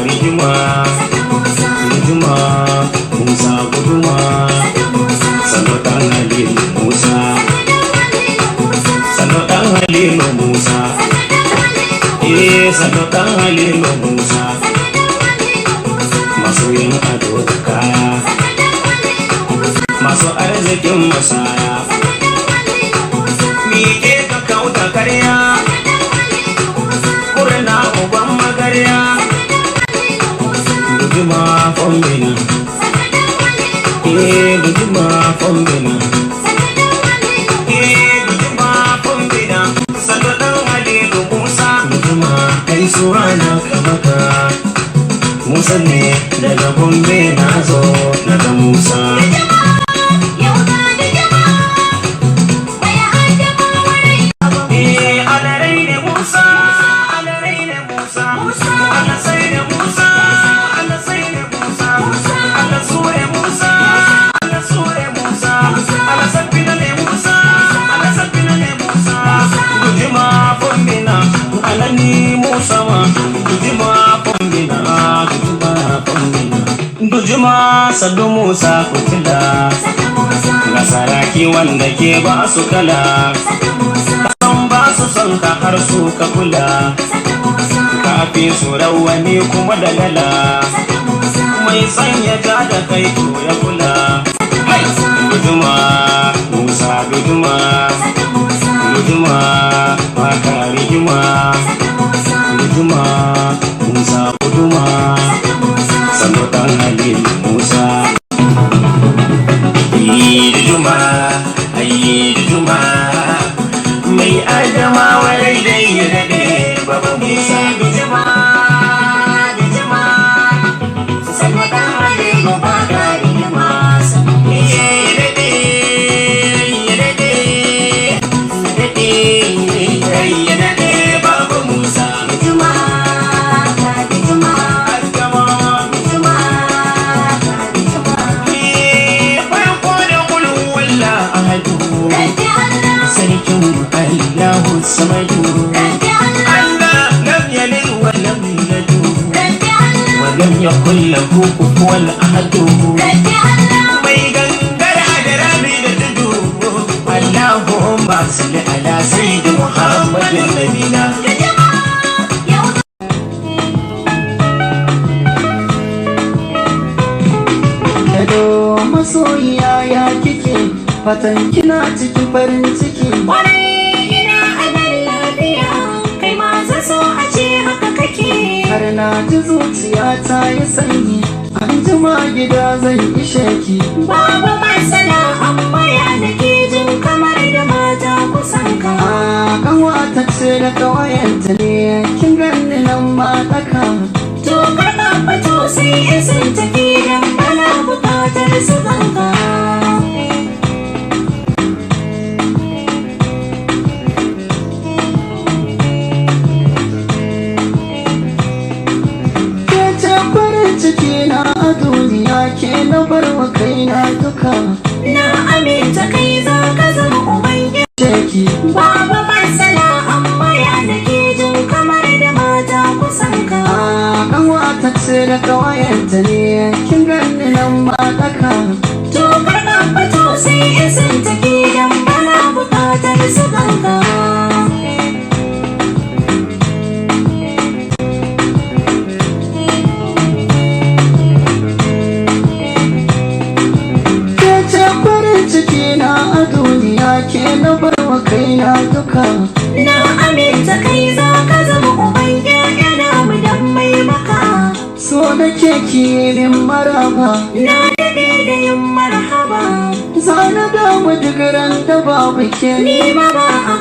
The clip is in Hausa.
rigima rigima Musa guduma sanotan Halilu Musa sanotan Halilu Musa sanotan Halilu Musa masoyin ado da kaya masu arzikin masaya miƙe ka kauta karya kurna uban magarya guduma fombina guduma fombina guduma fombina sanotan Halilu Musa guduma kai surana kamaka Musa ne daga Gombe na zo daga Musa Dujuma Sadu Musa kutila ga saraki wanda ke ba su kala kasan ba su son ka har su ka kula kafi su rawani kuma da gala mai sanya ja da kai to ya kula Dujuma Musa Dujuma Dujuma baka rigima Dujuma Musa Dujuma sanotan Halilu Musa Dujuma Dujuma mai adama warai dai ya dade baba Musa Dujuma Dujuma sanotan Halilu baka rigima ya dade ya dade baba Musa Dujuma sarkin Allahu samadu Allah lam yalid wa lam yulad wa lam yakul lahu kufuwan ahad mai gangara da rabi da tudu Allahumma salli ala sayyidina Muhammadin nabiyina masoyiya ya kike fatan kina cikin farin ciki kwarai ina a nan lafiya kai ma so a ce haka kake har na ji zuciya ta yi sanyi an jima gida zan ishe ki babu matsala amma ya nake jin kamar da mata kusan ka kanwata ce da kawayenta ne kin ganni nan ma daka to karka fito sai isin tafi dan bana bukatar su ganka cikina a duniya ke na bar wa kaina duka na aminta kai za ka zama ubangiji babu matsala amma ya nake jin kamar da mata kusan ka kanwata ce da kawayenta ne kin ganni nan ma daka to karka fito sai isin take dan bana bukatar su ganka cikina a duniya ke na bar wa kaina duka na aminta kai za ka zama uban ƴaƴana mu dan mai maka so nake kirin maraba na dade da yin marhaba zana damu duk ran da babu ke ni ma ba a